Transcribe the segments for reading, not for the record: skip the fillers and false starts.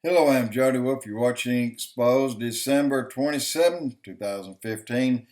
Hello, I'm Jody Wolf. You're watching Expoz, December 27, 2015,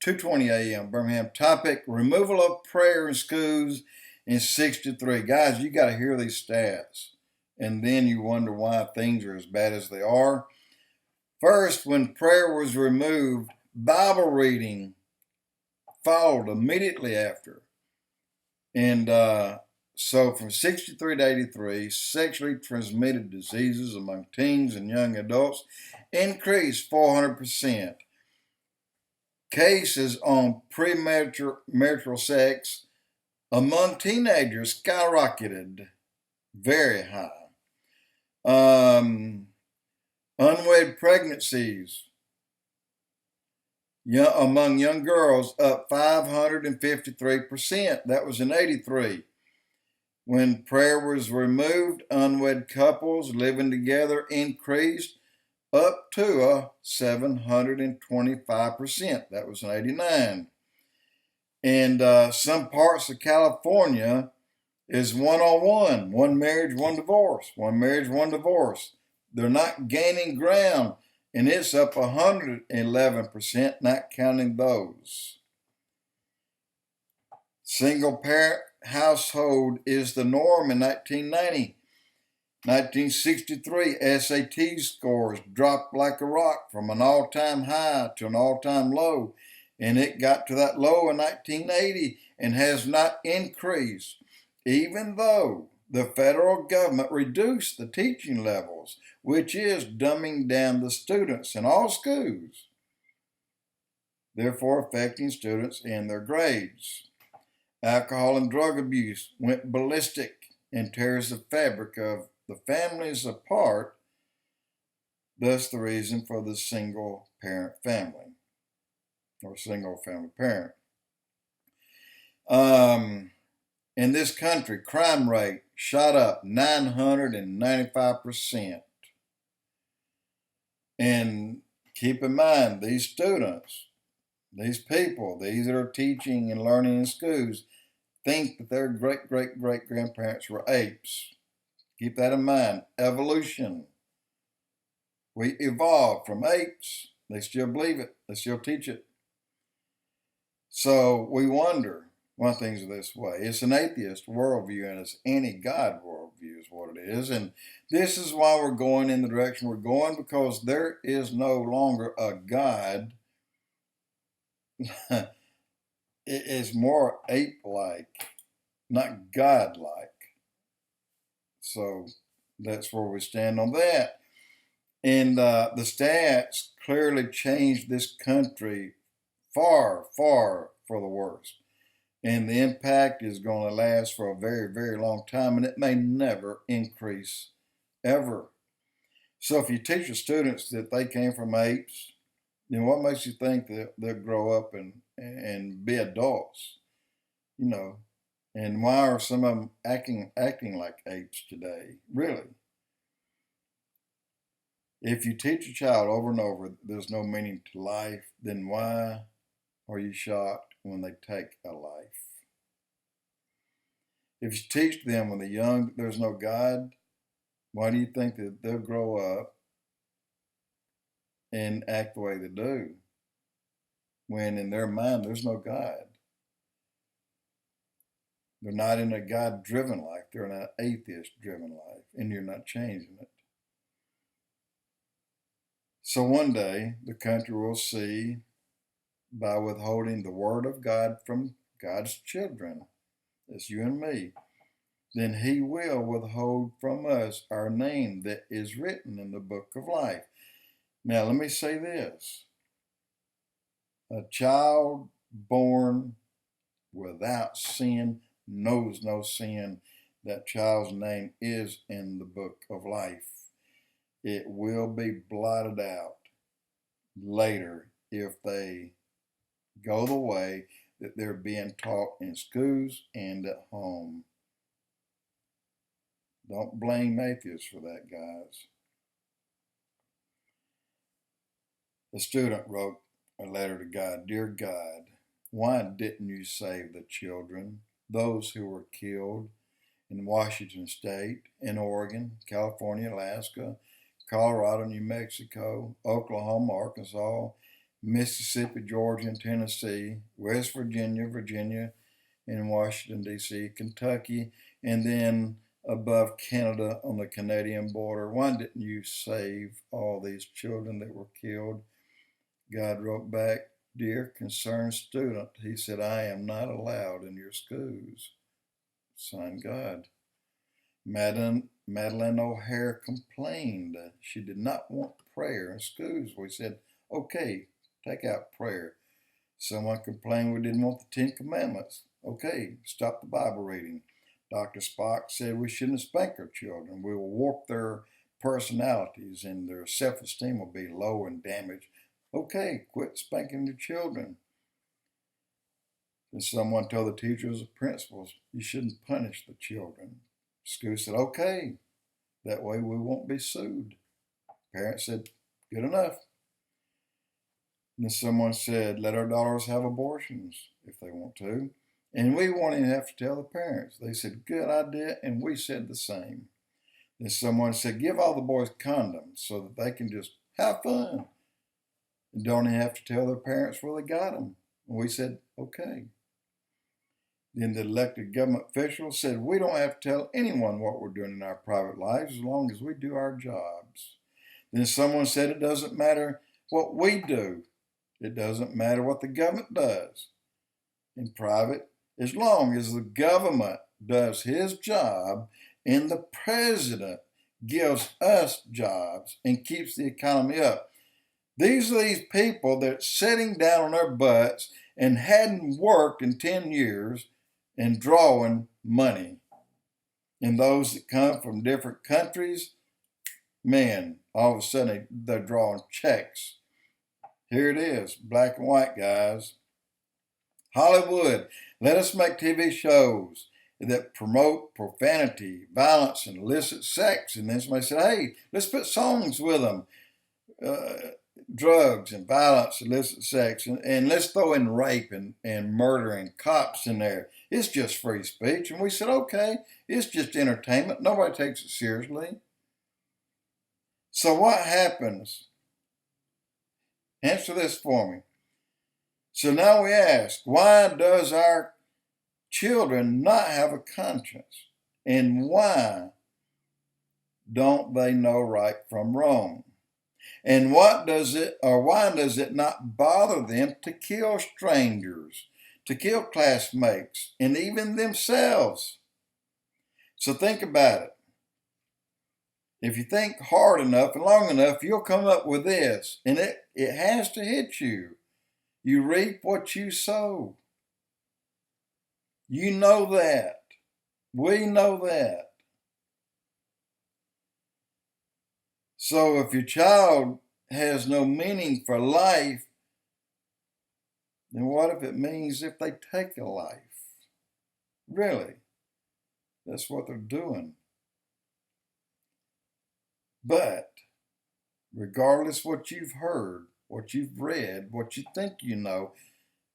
2:20 a.m. Birmingham. Topic, removal of prayer in schools in 63. Guys, you got to hear these stats, and then you wonder why things are as bad as they are. First, when prayer was removed, Bible reading followed immediately after. And so from 63 to 83, sexually transmitted diseases among teens and young adults increased 400%. Cases on premarital sex among teenagers skyrocketed very high. Unwed pregnancies among young girls up 553%. That was in 83. When prayer was removed, unwed couples living together increased up to 725%. That was in 89. And some parts of California is one-on-one, one marriage, one divorce, one marriage, one divorce. They're not gaining ground, and it's up 111%, not counting those. Single parent household is the norm in 1990. 1963, SAT scores dropped like a rock from an all-time high to an all-time low, and it got to that low in 1980 and has not increased, even though the federal government reduced the teaching levels, which is dumbing down the students in all schools, therefore affecting students in their grades. Alcohol and drug abuse went ballistic and tears the fabric of the families apart, thus the reason for the single parent family or single family parent. In this country, crime rate shot up 995%. And keep in mind, these students, these people, these that are teaching and learning in schools, think that their great-great-great-grandparents were apes. Keep that in mind. Evolution. We evolved from apes. They still believe it. They still teach it. So we wonder why things are this way. It's an atheist worldview and it's anti-God worldview is what it is. And this is why we're going in the direction we're going, because there is no longer a God. It is more ape-like, not God-like. So that's where we stand on that. And the stats clearly changed this country far, far for the worse. And the impact is going to last for a very, very long time, and it may never increase ever. So if you teach your students that they came from apes, then what makes you think that they'll grow up and be adults? You know, and why are some of them acting like apes today? Really? If you teach a child over and over there's no meaning to life, then why are you shocked when they take a life? If you teach them when they're young that there's no God, why do you think that they'll grow up and act the way they do when in their mind there's no God? They're not in a God-driven life. They're in an atheist-driven life, and you're not changing it. So one day, the country will see, by withholding the Word of God from God's children, that's you and me, then He will withhold from us our name that is written in the book of life. Now, let me say this. A child born without sin knows no sin. That child's name is in the book of life. It will be blotted out later if they go the way that they're being taught in schools and at home. Don't blame atheists for that, guys. The student wrote a letter to God. Dear God, why didn't you save the children, those who were killed in Washington State, in Oregon, California, Alaska, Colorado, New Mexico, Oklahoma, Arkansas, Mississippi, Georgia, and Tennessee, West Virginia, and Washington, D.C., Kentucky, and then above Canada on the Canadian border. Why didn't you save all these children that were killed? God wrote back, dear concerned student, he said, I am not allowed in your schools. Signed, God. Madeline O'Hare complained. She did not want prayer in schools. We said, okay, take out prayer. Someone complained we didn't want the 10 Commandments. Okay, stop the Bible reading. Dr. Spock said we shouldn't spank our children. We will warp their personalities and their self-esteem will be low and damaged. Okay, quit spanking your children. And someone told the teachers and principals, you shouldn't punish the children. School said, okay, that way we won't be sued. Parents said, good enough. And then someone said, let our daughters have abortions if they want to. And we won't even have to tell the parents. They said, good idea, and we said the same. Then someone said, give all the boys condoms so that they can just have fun. And don't even have to tell their parents where they got them. And we said, okay. Then the elected government officials said, we don't have to tell anyone what we're doing in our private lives as long as we do our jobs. Then someone said, it doesn't matter what we do. It doesn't matter what the government does in private, as long as the government does his job and the president gives us jobs and keeps the economy up. These are these people that are sitting down on their butts and hadn't worked in 10 years and drawing money. And those that come from different countries, man, all of a sudden they're drawing checks. Here it is, black and white, guys. Hollywood, let us make TV shows that promote profanity, violence, and illicit sex. And then somebody said, hey, let's put songs with them. Drugs and violence, illicit sex, and let's throw in rape and murder and cops in there. It's just free speech. And we said, okay, it's just entertainment. Nobody takes it seriously. So what happens? Answer this for me. So now we ask, why does our children not have a conscience? And why don't they know right from wrong? And why does it not bother them to kill strangers, to kill classmates, and even themselves? So think about it. If you think hard enough and long enough, you'll come up with this, and it has to hit you. You reap what you sow. You know that. We know that. So if your child has no meaning for life, then what if it means if they take a life? Really? That's what they're doing. But regardless what you've heard, what you've read, what you think you know,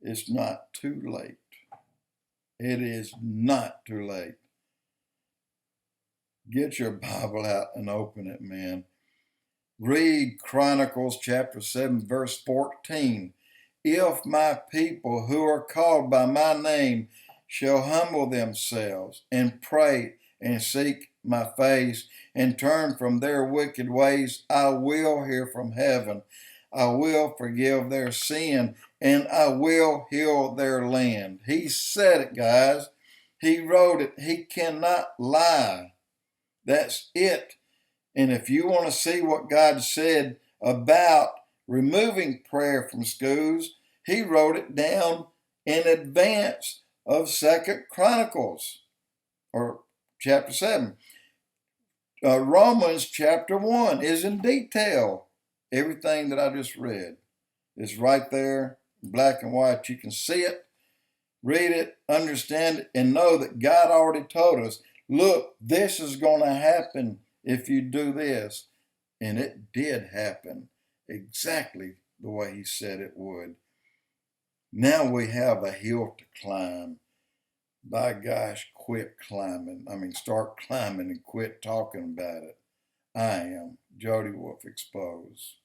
it's not too late. It is not too late. Get your Bible out and open it, man. Read Chronicles chapter 7, verse 14. If my people who are called by my name shall humble themselves and pray and seek my face and turn from their wicked ways, I will hear from heaven. I will forgive their sin and I will heal their land. He said it, guys. He wrote it. He cannot lie. That's it. And if you want to see what God said about removing prayer from schools, he wrote it down in advance of 2 Chronicles, or chapter 7. Romans chapter 1 is in detail. Everything that I just read is right there, black and white. You can see it, read it, understand it, and know that God already told us, look, this is going to happen if you do this. And it did happen exactly the way he said it would. Now we have a hill to climb. By gosh, quit climbing. Start climbing and quit talking about it. I am Jody Wolf, Expoz.